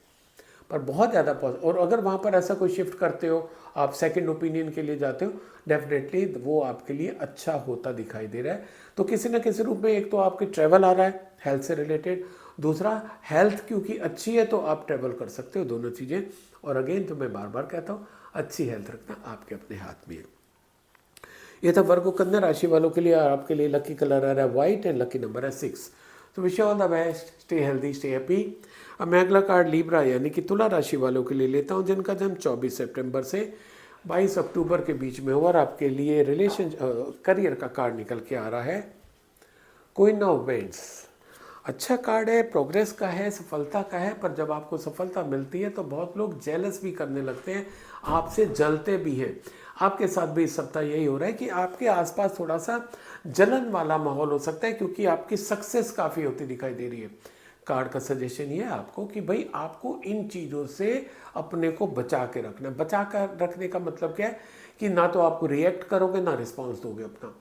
पर बहुत ज़्यादा और अगर वहाँ पर ऐसा कोई शिफ्ट करते हो, आप सेकंड ओपिनियन के लिए जाते हो, डेफिनेटली वो आपके लिए अच्छा होता दिखाई दे रहा है। तो किसी न किसी रूप में एक तो आपके ट्रैवल आ रहा है हेल्थ से रिलेटेड, दूसरा हेल्थ क्योंकि अच्छी है तो आप ट्रैवल कर सकते हो, दोनों चीज़ें। और अगेन तो मैं बार बार कहता हूँ, अच्छी हेल्थ रखना आपके अपने हाथ में है। ये था वर्गो कन्या राशि वालों के लिए। आपके लिए लकी कलर आ रहा है व्हाइट एंड लकी नंबर है 6। तो wish all the best, stay healthy, stay happy. अब मैं अगला कार्ड लीब्रा यानी कि तुला राशि वालों के लिए लेता हूँ, जिनका जन्म 24 सितंबर से 22 अक्टूबर के बीच में हुआ। और आपके लिए रिलेशन करियर का कार्ड निकल के आ रहा है क्वीन ऑफ वेंड्स। अच्छा कार्ड है, प्रोग्रेस का है, सफलता का है। पर जब आपको सफलता मिलती है तो बहुत लोग जेलस भी करने लगते हैं, आपसे जलते भी हैं। आपके साथ भी इस सप्ताह यही हो रहा है कि आपके आसपास थोड़ा सा जलन वाला माहौल हो सकता है, क्योंकि आपकी सक्सेस काफ़ी होती दिखाई दे रही है। कार्ड का सजेशन ये है आपको कि भाई आपको इन चीज़ों से अपने को बचा के रखना है। बचा कर रखने का मतलब क्या है कि ना तो आपको रिएक्ट करोगे ना रिस्पॉन्स दोगे अपना।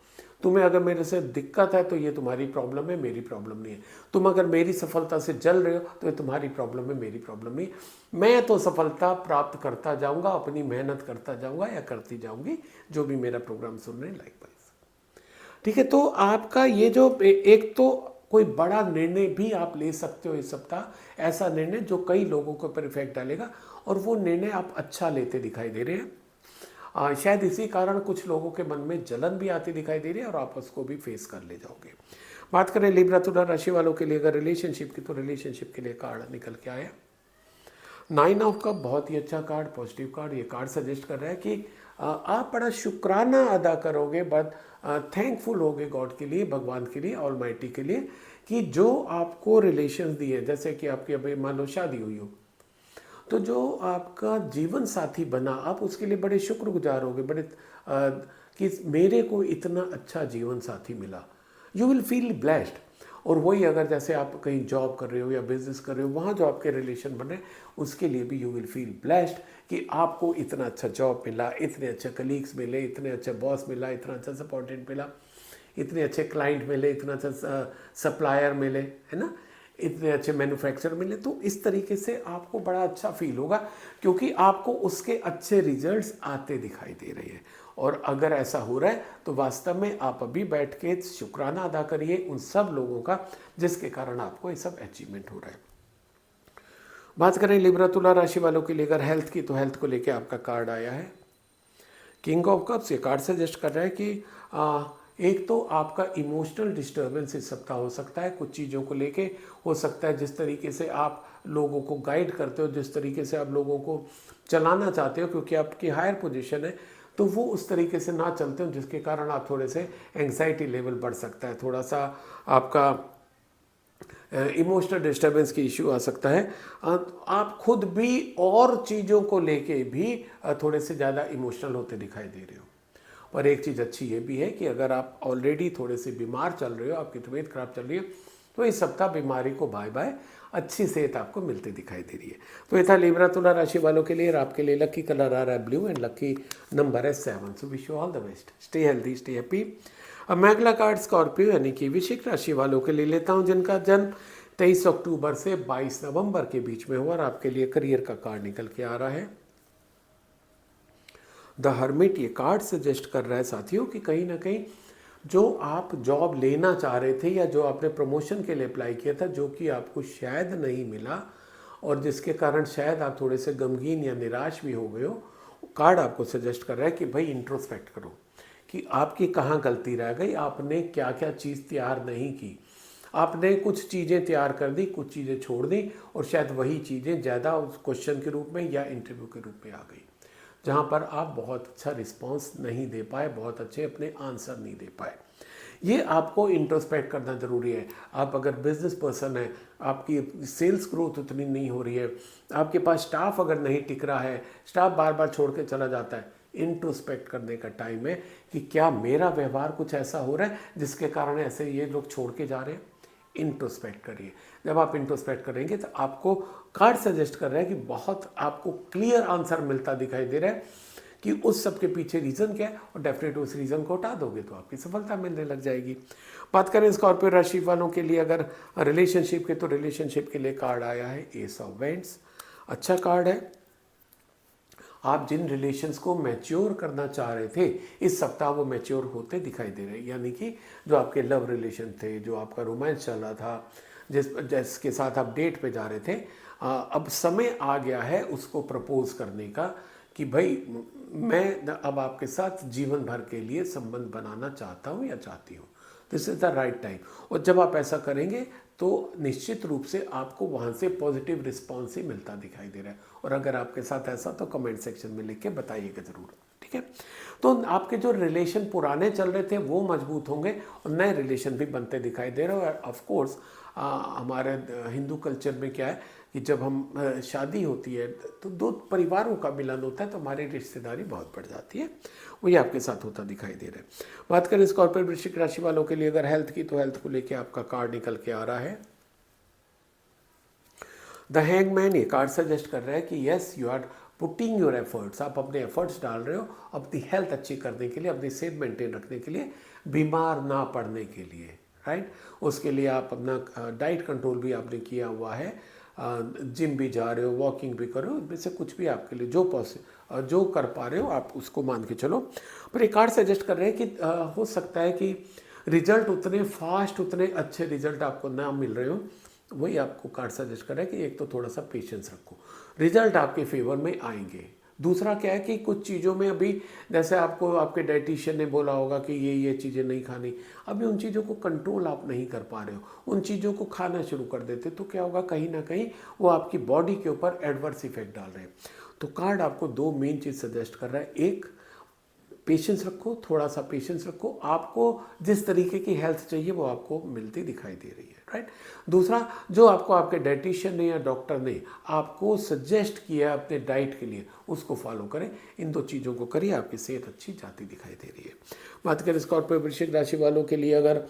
तुम्हें अगर मेरे से दिक्कत है तो ये तुम्हारी प्रॉब्लम है, मेरी प्रॉब्लम नहीं है। तुम अगर मेरी सफलता से जल रहे हो तो ये तुम्हारी प्रॉब्लम है, मेरी प्रॉब्लम नहीं। मैं तो सफलता प्राप्त करता जाऊंगा, अपनी मेहनत करता जाऊंगा या करती जाऊंगी, जो भी मेरा प्रोग्राम सुन रहे हैं लाइकवाइज। ठीक है, तो आपका ये जो एक तो कोई बड़ा निर्णय भी आप ले सकते हो इस सप्ताह, ऐसा निर्णय जो कई लोगों के ऊपर इफेक्ट डालेगा, और वो निर्णय आप अच्छा लेते दिखाई दे रहे हैं। शायद इसी कारण कुछ लोगों के मन में जलन भी आती दिखाई दे रही है और आप उसको भी फेस कर ले जाओगे। बात करें लिब्रा तुला राशि वालों के लिए अगर रिलेशनशिप की, तो रिलेशनशिप के लिए कार्ड निकल के आया 9 ऑफ कप। बहुत ही अच्छा कार्ड, पॉजिटिव कार्ड। ये कार्ड सजेस्ट कर रहा है कि आप बड़ा शुक्राना अदा करोगे, बट थैंकफुल होगे गॉड के लिए, भगवान के लिए, ऑलमाइटी के लिए, कि जो आपको रिलेशन दिए। जैसे कि आपकी अभी मान लो शादी हुई हो, तो जो आपका जीवन साथी बना, आप उसके लिए बड़े शुक्रगुजार होगे, बड़े कि मेरे को इतना अच्छा जीवन साथी मिला। You will feel blessed. और वही अगर जैसे आप कहीं जॉब कर रहे हो या बिजनेस कर रहे हो, वहाँ जो आपके रिलेशन बन रहे हैं, उसके लिए भी यू विल फील ब्लेस्ड कि आपको इतना अच्छा जॉब मिला, इतने अच्छे कलीग्स मिले, इतने अच्छे बॉस मिला, इतना अच्छा सपोर्टेंट मिला, इतने अच्छे क्लाइंट मिले, इतना अच्छा सप्लायर मिले, है ना, इतने अच्छे मैन्युफैक्चरर मिले। तो इस तरीके से आपको बड़ा अच्छा फील होगा, क्योंकि आपको उसके अच्छे रिजल्ट्स आते दिखाई दे रहे हैं। और अगर ऐसा हो रहा है तो वास्तव में आप अभी बैठ के शुक्राना अदा करिए उन सब लोगों का जिसके कारण आपको ये सब अचीवमेंट हो रहा है। बात करें लिब्रा तुला राशि वालों के लिए अगर हेल्थ की, तो हेल्थ को लेकर आपका कार्ड आया है किंग ऑफ कप्स। ये कार्ड सजेस्ट कर रहा है कि एक तो आपका इमोशनल डिस्टर्बेंस इस सप्ताह हो सकता है, कुछ चीज़ों को लेके हो सकता है। जिस तरीके से आप लोगों को गाइड करते हो, जिस तरीके से आप लोगों को चलाना चाहते हो, क्योंकि आपकी हायर पोजीशन है, तो वो उस तरीके से ना चलते हो, जिसके कारण आप थोड़े से एंग्जाइटी लेवल बढ़ सकता है, थोड़ा सा आपका इमोशनल डिस्टर्बेंस की इशू आ सकता है। आप खुद भी और चीज़ों को लेके भी थोड़े से ज़्यादा इमोशनल होते दिखाई दे रहे हो। पर एक चीज़ अच्छी ये भी है कि अगर आप ऑलरेडी थोड़े से बीमार चल रहे हो, आपकी तबीयत खराब चल रही है, तो इस सप्ताह बीमारी को बाय बाय, अच्छी सेहत आपको मिलती दिखाई दे रही है। तो ये था लिब्रा तुला राशि वालों के लिए। और आपके लिए लकी कलर आ रहा है ब्लू एंड लकी नंबर है 7। So wish you all the best, stay healthy, stay happy. अब मैं अगला कार्ड स्कॉर्पियो यानी कि वृश्चिक राशि वालों के लिए लेता हूं, जिनका जन्म 23 अक्टूबर से 22 नवंबर के बीच में हुआ। और आपके लिए करियर का कार्ड निकल के आ रहा है द हर्मिट। ये कार्ड सजेस्ट कर रहा है साथियों कि कहीं ना कहीं जो आप जॉब लेना चाह रहे थे या जो आपने प्रमोशन के लिए अप्लाई किया था, जो कि आपको शायद नहीं मिला और जिसके कारण शायद आप थोड़े से गमगीन या निराश भी हो गए हो, कार्ड आपको सजेस्ट कर रहा है कि भाई इंट्रोस्पेक्ट करो कि आपकी कहाँ गलती रह गई, आपने क्या क्या चीज़ तैयार नहीं की। आपने कुछ चीज़ें तैयार कर दी, कुछ चीज़ें छोड़ दी, और शायद वही चीज़ें ज़्यादा उस क्वेश्चन के रूप में या इंटरव्यू के रूप में आ गई, जहाँ पर आप बहुत अच्छा रिस्पांस नहीं दे पाए, बहुत अच्छे अपने आंसर नहीं दे पाए। ये आपको इंट्रोस्पेक्ट करना ज़रूरी है। आप अगर बिजनेस पर्सन है, आपकी सेल्स ग्रोथ उतनी नहीं हो रही है, आपके पास स्टाफ अगर नहीं टिक रहा है, स्टाफ बार बार छोड़ के चला जाता है, इंट्रोस्पेक्ट करने का टाइम है कि क्या मेरा व्यवहार कुछ ऐसा हो रहा है जिसके कारण ऐसे ये लोग छोड़ के जा रहे हैं। इंट्रोस्पेक्ट करिए। जब आप इंट्रोस्पेक्ट करेंगे तो आपको कार्ड सजेस्ट कर रहा है कि बहुत आपको क्लियर आंसर मिलता दिखाई दे रहा है कि उस सब के पीछे रीज़न क्या है, और डेफिनेट उस रीज़न को हटा दोगे तो आपकी सफलता मिलने लग जाएगी। बात करें स्कॉर्पियो राशि वालों के लिए अगर रिलेशनशिप के, तो रिलेशनशिप के लिए कार्ड आया है एस ऑफ वेंट्स। अच्छा कार्ड है। आप जिन रिलेशंस को मैच्योर करना चाह रहे थे, इस सप्ताह वो मैच्योर होते दिखाई दे रहे हैं। यानी कि जो आपके लव रिलेशन थे, जो आपका रोमांस चल रहा था, जिसके साथ आप डेट पे जा रहे थे, अब समय आ गया है उसको प्रपोज करने का कि भाई मैं अब आपके साथ जीवन भर के लिए संबंध बनाना चाहता हूँ या चाहती हूँ। This is the right time. और जब आप ऐसा करेंगे तो निश्चित रूप से आपको वहाँ से पॉजिटिव रिस्पॉन्स ही मिलता दिखाई दे रहा है। और अगर आपके साथ ऐसा, तो कमेंट सेक्शन में लिख के बताइएगा ज़रूर, ठीक है। तो आपके जो रिलेशन पुराने चल रहे थे वो मजबूत होंगे और नए रिलेशन भी बनते दिखाई दे रहे हैं। और ऑफ कोर्स हमारे हिंदू कल्चर में क्या है कि जब हम शादी होती है तो दो परिवारों का मिलन होता है, तो हमारी रिश्तेदारी बहुत बढ़ जाती है। वही आपके साथ होता दिखाई दे रहा है। बात करें स्कॉर्पियो वृश्चिक राशि वालों के लिए अगर हेल्थ की, तो हेल्थ को लेके आपका कार्ड निकल के आ रहा है द हैंगमैन। ये कार्ड सजेस्ट कर रहा है कि yes you are putting your efforts, आप अपने एफर्ट्स डाल रहे हो अपनी हेल्थ अच्छी करने के लिए, अपनी सेहत मेंटेन रखने के लिए, बीमार ना पड़ने के लिए, राइट। उसके लिए आप अपना डाइट कंट्रोल भी आपने किया हुआ है, जिम भी जा रहे हो, वॉकिंग भी कर रहे हो, इनमें से कुछ भी आपके लिए जो कर पा रहे हो आप उसको मान के चलो। पर एक कार्ड सजेस्ट कर रहे हैं कि हो सकता है कि रिजल्ट उतने फास्ट, उतने अच्छे रिजल्ट आपको ना मिल रहे हो। वही आपको कार्ड सजेस्ट कर रहा है कि एक तो थोड़ा सा पेशेंस रखो, रिजल्ट आपके फेवर में आएंगे। दूसरा क्या है कि कुछ चीज़ों में अभी, जैसे आपको आपके डाइटिशियन ने बोला होगा कि ये चीज़ें नहीं खानी, अभी उन चीज़ों को कंट्रोल आप नहीं कर पा रहे हो, उन चीज़ों को खाना शुरू कर देते तो क्या होगा, कहीं ना कहीं वो आपकी बॉडी के ऊपर एडवर्स इफेक्ट डाल रहे हैं। तो कार्ड आपको दो मेन चीज़ सजेस्ट कर रहा है। एक, पेशेंस रखो, थोड़ा सा पेशेंस रखो, आपको जिस तरीके की हेल्थ चाहिए वो आपको मिलती दिखाई दे रही है, राइट। दूसरा, जो आपको आपके डाइटिशियन ने या डॉक्टर ने आपको सजेस्ट किया अपने डाइट के लिए, उसको फॉलो करें। इन दो चीज़ों को करिए, आपकी सेहत अच्छी जाती दिखाई दे रही है। बात करें स्कॉर्पियो वृश्चिक राशि वालों के लिए अगर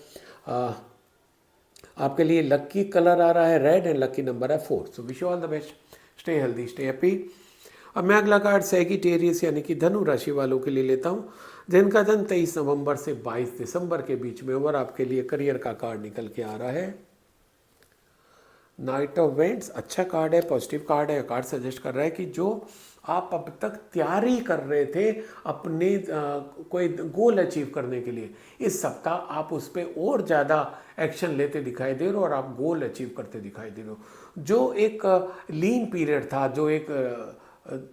आपके लिए लकी कलर आ रहा है रेड एंड लकी नंबर है 4। So wish you all the best, stay healthy, stay happy. अब मैं अगला कार्ड सैगिटेरियस यानी कि धनु राशि वालों के लिए लेता हूँ, जिनका जन्म 23 नवंबर से 22 दिसंबर के बीच में, और आपके लिए करियर का कार्ड निकल के आ रहा है नाइट ऑफ वेंट्स। अच्छा कार्ड है, पॉजिटिव कार्ड है। कार्ड सजेस्ट कर रहा है कि जो आप अब तक तैयारी कर रहे थे अपने कोई गोल अचीव करने के लिए, इस सप्ताह आप उस पर और ज़्यादा एक्शन लेते दिखाई दे रहे हो और आप गोल अचीव करते दिखाई दे रहे हो। जो एक लीन पीरियड था,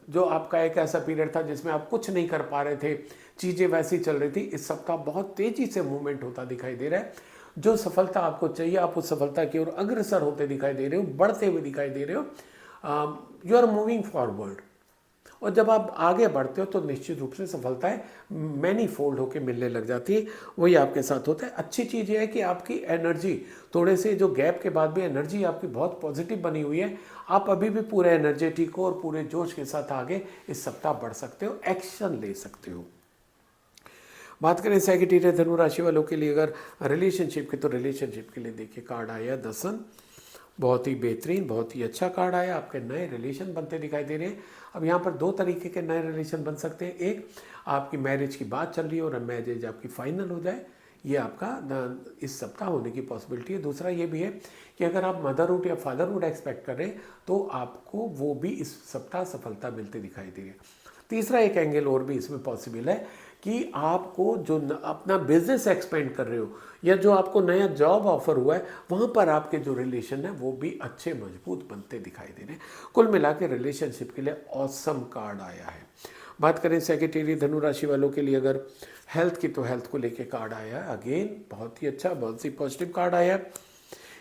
जो आपका एक ऐसा पीरियड था जिसमें आप कुछ नहीं कर पा रहे थे, चीज़ें वैसी चल रही थी, इस सप्ताह बहुत तेज़ी से मूवमेंट होता दिखाई दे रहा है। जो सफलता आपको चाहिए, आप उस सफलता की ओर अग्रसर होते दिखाई दे रहे हो, बढ़ते हुए दिखाई दे रहे हो। You are moving forward. और जब आप आगे बढ़ते हो तो निश्चित रूप से सफलताएं मैनी फोल्ड होकर मिलने लग जाती है। वही आपके साथ होता है। अच्छी चीज़ ये है कि आपकी एनर्जी, थोड़े से जो गैप के बाद भी एनर्जी आपकी बहुत पॉजिटिव बनी हुई है। आप अभी भी पूरे एनर्जेटिक हो और पूरे जोश के साथ आगे इस सप्ताह बढ़ सकते हो, एक्शन ले सकते हो। बात करें सैगिटेरियस धनु राशि वालों के लिए अगर रिलेशनशिप के, तो रिलेशनशिप के लिए देखिए कार्ड आया द सन। बहुत ही बेहतरीन, बहुत ही अच्छा कार्ड आया। आपके नए रिलेशन बनते दिखाई दे रहे हैं। अब यहाँ पर दो तरीके के नए रिलेशन बन सकते हैं। एक, आपकी मैरिज की बात चल रही है और मैरिज आपकी फाइनल हो जाए, ये आपका इस सप्ताह होने की पॉसिबिलिटी है। दूसरा ये भी है कि अगर आप मदरहुड या फादरहुड एक्सपेक्ट करें तो आपको वो भी इस सप्ताह सफलता मिलती दिखाई दे रही है। तीसरा एक एंगल और भी इसमें पॉसिबल है कि आपको जो अपना बिजनेस एक्सपेंड कर रहे हो या जो आपको नया जॉब ऑफर हुआ है, वहाँ पर आपके जो रिलेशन है वो भी अच्छे मजबूत बनते दिखाई दे रहे हैं। कुल मिला के रिलेशनशिप के लिए ऑसम कार्ड आया है। बात करें सैगिटेरियस धनु राशि वालों के लिए अगर हेल्थ की, तो हेल्थ को लेके कार्ड आया है। अगेन बहुत ही अच्छा, बहुत ही पॉजिटिव कार्ड आया है।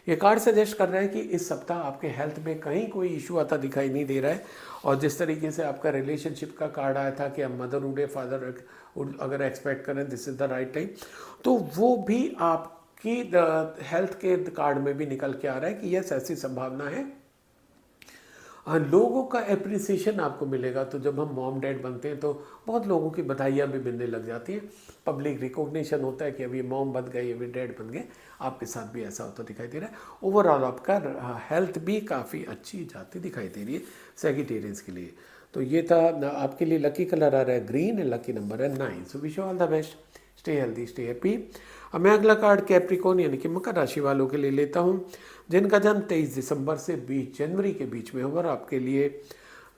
ये कार्ड सजेस्ट कर रहा है कि इस सप्ताह आपके हेल्थ में कहीं कोई इशू आता दिखाई नहीं दे रहा है। और जिस तरीके से आपका रिलेशनशिप का कार्ड आया था कि आप मदरहुड या फादर अगर एक्सपेक्ट करें, this is the right time, तो वो भी आपकी हेल्थ के कार्ड में भी निकल के आ रहा है कि यस, ऐसी संभावना है। लोगों का एप्रिसिएशन आपको मिलेगा। तो जब हम मॉम डैड बनते हैं तो बहुत लोगों की बधाइयाँ भी मिलने लग जाती हैं, पब्लिक रिकॉग्निशन होता है कि अभी मॉम बन गए, अभी डैड बन गए। आपके साथ भी ऐसा होता दिखाई दे रहा है। ओवरऑल आपका हेल्थ भी काफ़ी अच्छी जाती दिखाई दे रही है सैगिटेरियंस के लिए। तो ये था आपके लिए। लकी कलर आ रहा है ग्रीन, लकी नंबर है 9। So wish you all the best, stay healthy, stay happy. अब मैं अगला कार्ड कैप्रिकॉर्न यानी कि मकर राशि वालों के लिए लेता हूँ, जिनका जन्म 23 दिसंबर से 20 जनवरी के बीच में होगा। और आपके लिए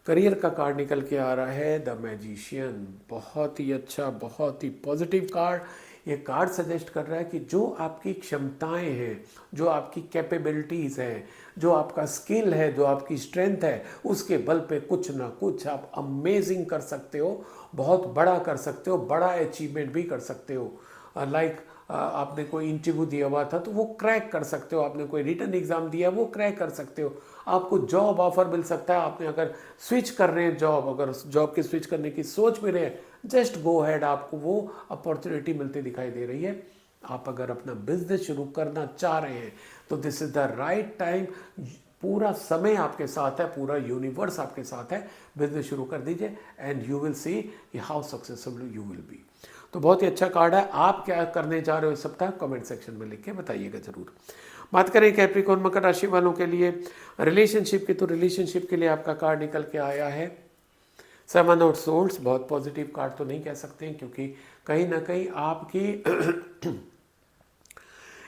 करियर का कार्ड निकल के आ रहा है द मैजिशियन। बहुत ही अच्छा, बहुत ही पॉजिटिव कार्ड। ये कार्ड सजेस्ट कर रहा है कि जो आपकी क्षमताएं हैं, जो आपकी कैपेबिलिटीज़ हैं, जो आपका स्किल है, जो आपकी स्ट्रेंथ है, उसके बल पे कुछ ना कुछ आप अमेजिंग कर सकते हो, बहुत बड़ा कर सकते हो, बड़ा अचीवमेंट भी कर सकते हो। लाइक आपने कोई इंटरव्यू दिया हुआ था तो वो क्रैक कर सकते हो, आपने कोई रिटन एग्जाम दिया वो क्रैक कर सकते हो, आपको जॉब ऑफर मिल सकता है। आपने अगर स्विच कर रहे हैं जॉब, अगर जॉब के स्विच करने की सोच भी रहे हैं, जस्ट गो हैड, आपको वो अपॉर्चुनिटी मिलती दिखाई दे रही है। आप अगर अपना बिजनेस शुरू करना चाह रहे हैं तो this is the right time. पूरा समय आपके साथ है, पूरा यूनिवर्स आपके साथ है। बिजनेस शुरू कर दीजिए and you will see how successful you will be. तो बहुत ही अच्छा कार्ड है। आप क्या करने जा रहे हो इस सप्ताह, कमेंट सेक्शन में लिख के बताइएगा जरूर। बात करें कैप्रिकॉर्न मकर राशि वालों के लिए रिलेशनशिप की, तो रिलेशनशिप के लिए आपका कार्ड निकल के आया है 7 ऑफ सोल्ड्स। बहुत पॉजिटिव कार्ड तो नहीं कह सकते हैं, क्योंकि कहीं ना कहीं आपकी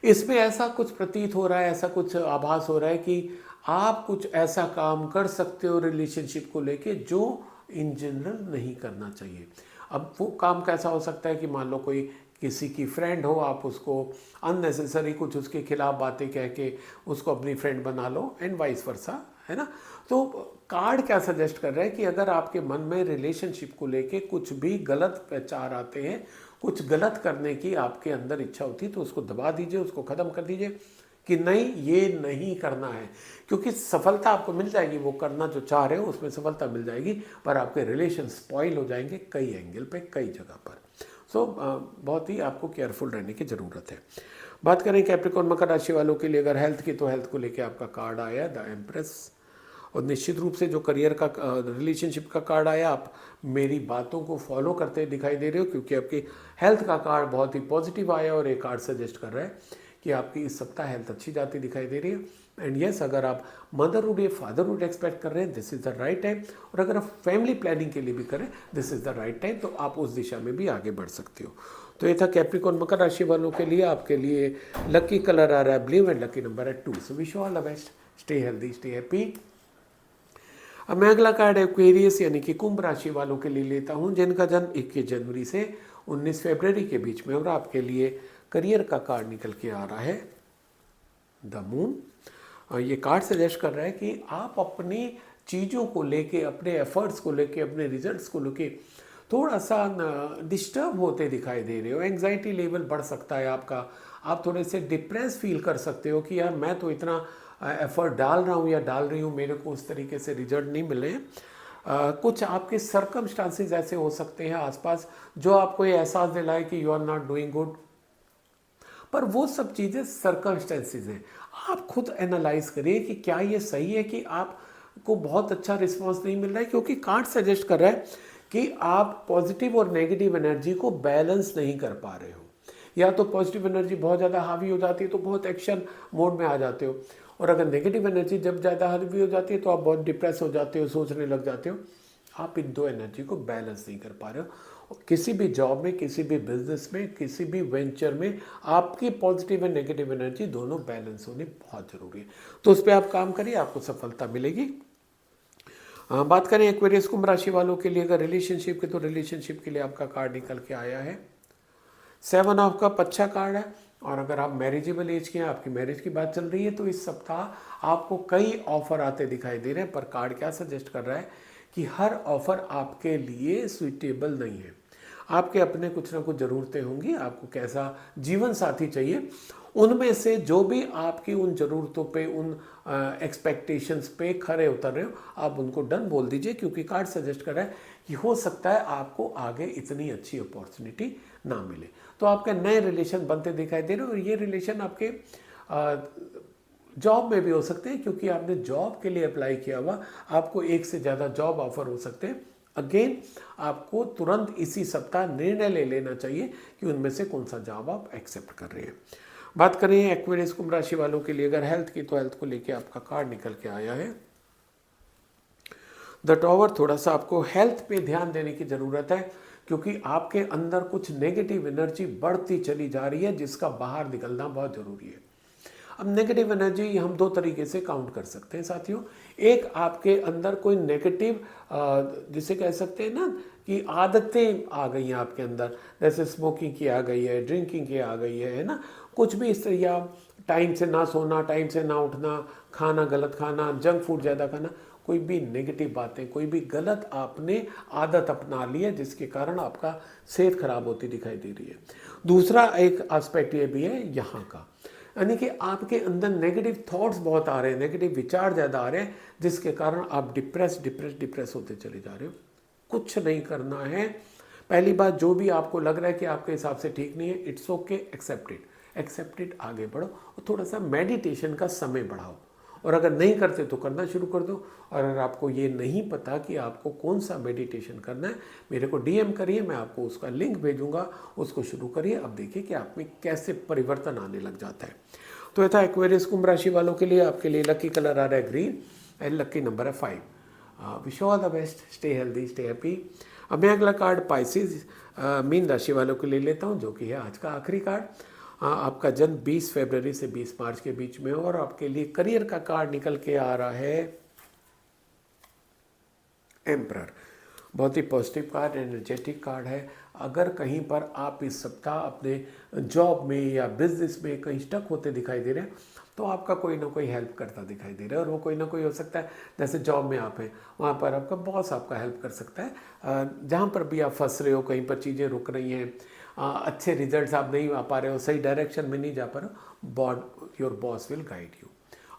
इसमें ऐसा कुछ प्रतीत हो रहा है, ऐसा कुछ आभास हो रहा है कि आप कुछ ऐसा काम कर सकते हो रिलेशनशिप को लेके जो इन जनरल नहीं करना चाहिए। अब वो काम कैसा हो सकता है कि मान लो कोई किसी की फ्रेंड हो, आप उसको अननेसेसरी कुछ उसके खिलाफ बातें कह के उसको अपनी फ्रेंड बना लो एंड वाइस वर्सा, है ना। तो कार्ड क्या सजेस्ट कर रहा है कि अगर आपके मन में रिलेशनशिप को लेके कुछ भी गलत विचार आते हैं, कुछ गलत करने की आपके अंदर इच्छा होती है, तो उसको दबा दीजिए, उसको ख़त्म कर दीजिए कि नहीं, ये नहीं करना है। क्योंकि सफलता आपको मिल जाएगी, वो करना जो चाह रहे हो उसमें सफलता मिल जाएगी, पर आपके रिलेशन स्पॉइल हो जाएंगे कई एंगल पे, कई जगह पर। सो बहुत ही आपको केयरफुल रहने की ज़रूरत है। बात करें कैप्रिकॉर्न मकर राशि वालों के लिए अगर हेल्थ की, तो हेल्थ को लेकर आपका कार्ड आया द एम्प्रेस। और निश्चित रूप से जो करियर का रिलेशनशिप का कार्ड आया, आप मेरी बातों को फॉलो करते दिखाई दे रहे हो, क्योंकि आपकी हेल्थ का कार्ड बहुत ही पॉजिटिव आया और ये कार्ड सजेस्ट कर रहा है कि आपकी इस सप्ताह हेल्थ अच्छी जाती दिखाई दे रही है। एंड यस, अगर आप मदरहुड या फादरहुड एक्सपेक्ट कर रहे हैं, this is the right time. और अगर आप फैमिली प्लानिंग के लिए भी करें, this is the right time, तो आप उस दिशा में भी आगे बढ़ सकते हो। तो ये था कैप्रिकॉर्न मकर राशि वालों के लिए। आपके लिए लकी कलर आ रहा है ब्लू एंड लकी नंबर है 2। So wish you all the best, stay healthy, stay happy. अब मैं अगला कार्ड एक्वेरियस यानी कि कुंभ राशि वालों के लिए लेता हूं, जिनका जन्म 21 जनवरी से 19 फरवरी के बीच में। और आपके लिए करियर का कार्ड निकल के आ रहा है द मून। और ये कार्ड सजेस्ट कर रहा है कि आप अपनी चीज़ों को लेके, अपने एफर्ट्स को लेके, अपने रिजल्ट्स को लेके थोड़ा सा डिस्टर्ब होते दिखाई दे रहे हो। एंग्जाइटी लेवल बढ़ सकता है आपका, आप थोड़े से डिप्रेस फील कर सकते हो कि यार मैं तो इतना एफर्ट डाल रहा हूँ या डाल रही हूँ, मेरे को उस तरीके से रिजल्ट नहीं मिले। कुछ आपके सर्कमस्टांसेस ऐसे हो सकते हैं आसपास जो आपको ये एहसास दिलाए कि you are not doing good, पर वो सब चीज़ें सर्कमस्टेंसेस हैं। आप खुद एनालाइज करिए कि क्या ये सही है कि आपको बहुत अच्छा रिस्पांस नहीं मिल रहा है, क्योंकि कार्ड सजेस्ट कर रहा है कि आप पॉजिटिव और नेगेटिव एनर्जी को बैलेंस नहीं कर पा रहे हो। या तो पॉजिटिव एनर्जी बहुत ज़्यादा हावी हो जाती है तो बहुत एक्शन मोड में आ जाते हो, और अगर नेगेटिव एनर्जी जब ज़्यादा हावी हो जाती है तो आप बहुत डिप्रेस हो जाते हो, सोचने लग जाते हो। आप इन दो एनर्जी को बैलेंस नहीं कर पा रहे हो। और किसी भी जॉब में, किसी भी बिजनेस में, किसी भी वेंचर में आपकी पॉजिटिव एंड नेगेटिव एनर्जी दोनों बैलेंस होनी बहुत ज़रूरी है। तो उस पर आप काम करिए, आपको सफलता मिलेगी। बात करें एक्वेरियस कुंभ राशि वालों के लिए अगर रिलेशनशिप की, तो रिलेशनशिप के लिए आपका कार्ड निकल के आया है 7 ऑफ कप। अच्छा कार्ड है। और अगर आप मैरिजेबल एज के हैं, आपकी मैरिज की बात चल रही है, तो इस सप्ताह आपको कई ऑफर आते दिखाई दे रहे हैं। पर कार्ड क्या सजेस्ट कर रहा है कि हर ऑफर आपके लिए सुइटेबल नहीं है। आपके अपने कुछ ना कुछ ज़रूरतें होंगी, आपको कैसा जीवन साथी चाहिए, उनमें से जो भी आपकी उन ज़रूरतों पे, उन एक्सपेक्टेशंस पे खरे उतर रहे हो, आप उनको डन बोल दीजिए। क्योंकि कार्ड सजेस्ट कर रहा है कि हो सकता है आपको आगे इतनी अच्छी अपॉर्चुनिटी ना मिले। तो आपके नए रिलेशन बनते दिखाई दे रहे हो, और ये रिलेशन आपके जॉब में भी हो सकते हैं, क्योंकि आपने जॉब के लिए अप्लाई किया हुआ, आपको एक से ज़्यादा जॉब ऑफर हो सकते हैं। अगेन आपको तुरंत इसी सप्ताह निर्णय ले लेना चाहिए कि उनमें से कौन सा जॉब आप एक्सेप्ट कर रहे हैं। बात करें एक्वेरियस कुंभ राशि वालों के लिए अगर हेल्थ की, तो हेल्थ को लेके आपका कार्ड निकल के आया है द टॉवर। थोड़ा सा आपको हेल्थ पे ध्यान देने की ज़रूरत है, क्योंकि आपके अंदर कुछ नेगेटिव एनर्जी बढ़ती चली जा रही है, जिसका बाहर निकलना बहुत ज़रूरी है। अब नेगेटिव एनर्जी हम दो तरीके से काउंट कर सकते हैं साथियों। एक, आपके अंदर कोई नेगेटिव जिसे कह सकते हैं ना कि आदतें आ गई हैं आपके अंदर, जैसे स्मोकिंग की आ गई है, ड्रिंकिंग की आ गई है ना, कुछ भी इस तरह, या टाइम से ना सोना, टाइम से ना उठना, खाना गलत खाना, जंक फूड ज़्यादा खाना, कोई भी नेगेटिव बातें, कोई भी गलत आपने आदत अपना ली है, जिसके कारण आपका सेहत खराब होती दिखाई दे रही है। दूसरा एक एस्पेक्ट ये भी है यहाँ का, यानी कि आपके अंदर नेगेटिव थॉट्स बहुत आ रहे हैं, नेगेटिव विचार ज़्यादा आ रहे हैं, जिसके कारण आप डिप्रेस होते चले जा रहे हो। कुछ नहीं करना है। पहली बात, जो भी आपको लग रहा है कि आपके हिसाब से ठीक नहीं है, इट्स ओके, एक्सेप्ट इट, आगे बढ़ो और थोड़ा सा मेडिटेशन का समय बढ़ाओ। और अगर नहीं करते तो करना शुरू कर दो। और अगर आपको ये नहीं पता कि आपको कौन सा मेडिटेशन करना है, मेरे को डीएम करिए, मैं आपको उसका लिंक भेजूंगा, उसको शुरू करिए। अब देखिए कि आप में कैसे परिवर्तन आने लग जाता है। तो ये था एक्वेरियस कुंभ राशि वालों के लिए। आपके लिए लकी कलर आ रहा है ग्रीन एंड लकी नंबर है 5। Wish all the best, stay healthy, stay happy. अब मैं अगला कार्ड पाइसेस मीन राशि वालों के लिए लेता हूँ, जो कि है आज का आखिरी कार्ड। आपका जन्म 20 फरवरी से 20 मार्च के बीच में, और आपके लिए करियर का कार्ड निकल के आ रहा है एम्परर। बहुत ही पॉजिटिव कार्ड, एनर्जेटिक कार्ड है। अगर कहीं पर आप इस सप्ताह अपने जॉब में या बिजनेस में कहीं स्टक होते दिखाई दे रहे हैं, तो आपका कोई ना कोई हेल्प करता दिखाई दे रहा है। और वो कोई ना कोई हो सकता है, जैसे जॉब में आप हैं, वहाँ पर आपका बॉस आपका हेल्प कर सकता है। जहाँ पर भी आप फंस रहे हो, कहीं पर चीज़ें रुक रही हैं, अच्छे रिजल्ट्स आप नहीं आ पा रहे हो, सही डायरेक्शन में नहीं जा पा रहे हो, your boss will guide you.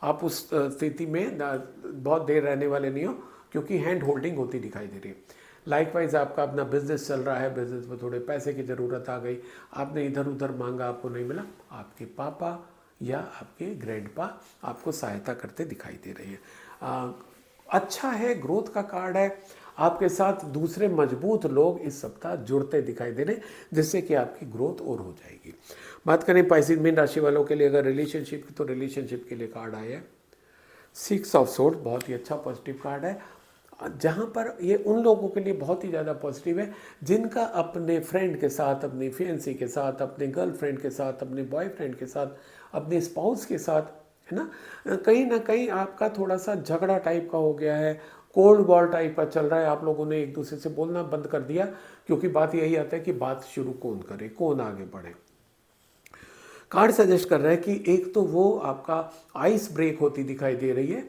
आप उस स्थिति में बहुत देर रहने वाले नहीं हो, क्योंकि हैंड होल्डिंग होती दिखाई दे रही है। लाइकवाइज आपका अपना बिजनेस चल रहा है, बिजनेस में थोड़े पैसे की ज़रूरत आ गई, आपने इधर उधर मांगा, आपको नहीं मिला, आपके पापा या आपके ग्रैंडपा आपको सहायता करते दिखाई दे रहे हैं। अच्छा है, ग्रोथ का कार्ड है। आपके साथ दूसरे मजबूत लोग इस सप्ताह जुड़ते दिखाई दे रहे हैं, जिससे कि आपकी ग्रोथ और हो जाएगी। बात करें पाइसेस मीन राशि वालों के लिए अगर रिलेशनशिप की, तो रिलेशनशिप के लिए कार्ड आया है 6 ऑफ सोर्ड। बहुत ही अच्छा पॉजिटिव कार्ड है, जहाँ पर ये उन लोगों के लिए बहुत ही ज़्यादा पॉजिटिव है जिनका अपने फ्रेंड के साथ, अपनी फियंसी के साथ, अपने गर्लफ्रेंड के साथ, अपने बॉयफ्रेंड के साथ, अपने स्पाउस के साथ, है ना कहीं आपका थोड़ा सा झगड़ा टाइप का हो गया है, कोल्ड वॉर टाइप का चल रहा है। आप लोगों ने एक दूसरे से बोलना बंद कर दिया, क्योंकि बात यही आता है कि बात शुरू कौन करे, कौन आगे बढ़े। कार्ड सजेस्ट कर रहा है कि एक तो वो आपका आइस ब्रेक होती दिखाई दे रही है,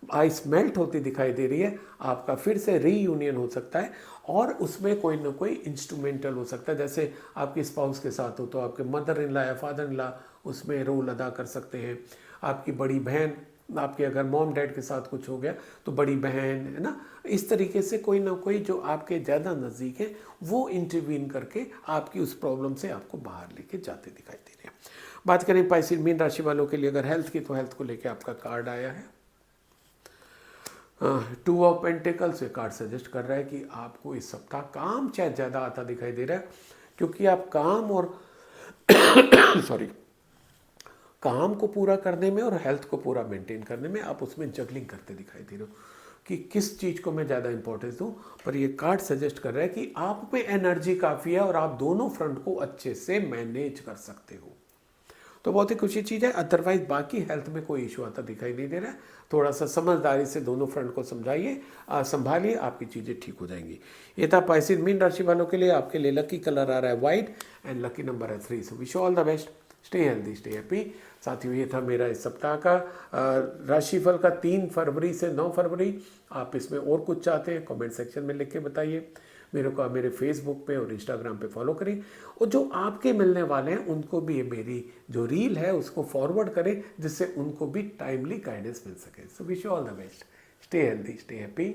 आइस मेल्ट होती दिखाई दे रही है, आपका फिर से रीयूनियन हो सकता है, और उसमें कोई ना कोई इंस्ट्रूमेंटल हो सकता है। जैसे आपके स्पाउस के साथ हो तो आपके मदर इन लॉ या फादर इन लॉ उसमें रोल अदा कर सकते हैं। आपकी बड़ी बहन, आपके अगर मॉम डैड के साथ कुछ हो गया तो बड़ी बहन, है ना, इस तरीके से कोई ना कोई जो आपके ज़्यादा नज़दीक है, वो इंटरवीन करके आपकी उस प्रॉब्लम से आपको बाहर लेके जाते दिखाई दे रहे हैं। बात करें पाइसेस मीन राशि वालों के लिए अगर हेल्थ की, तो हेल्थ को लेके आपका कार्ड आया है 2 ऑफ पेंटिकल्स। ये कार्ड सजेस्ट कर रहा है कि आपको इस सप्ताह काम शायद ज़्यादा आता दिखाई दे रहा है, क्योंकि आप काम और सॉरी काम को पूरा करने में और हेल्थ को पूरा मेंटेन करने में आप उसमें जगलिंग करते दिखाई दे रहे हो कि किस चीज़ को मैं ज़्यादा इंपॉर्टेंस दूं। पर ये कार्ड सजेस्ट कर रहा है कि आप में एनर्जी काफ़ी है और आप दोनों फ्रंट को अच्छे से मैनेज कर सकते हो, तो बहुत ही खुशी चीज़ है। अदरवाइज बाकी हेल्थ में कोई इशू आता दिखाई नहीं दे रहा है। थोड़ा सा समझदारी से दोनों फ्रंट को समझाइए, संभालिए, आपकी चीज़ें ठीक हो जाएंगी। ये था पाइसेस मीन राशि वालों के लिए। आपके लिए लकी कलर आ रहा है वाइट एंड लकी नंबर है 3। So wish all the best, stay healthy, stay happy. साथियों, ये था मेरा इस सप्ताह का राशिफल का 3 फरवरी से 9 फरवरी। आप इसमें और कुछ चाहते हैं कमेंट सेक्शन में लिख के बताइए। मेरे को मेरे फेसबुक पे और इंस्टाग्राम पे फॉलो करें, और जो आपके मिलने वाले हैं उनको भी मेरी जो रील है उसको फॉरवर्ड करें, जिससे उनको भी टाइमली गाइडेंस मिल सके। So wish you all the best, stay healthy, stay happy.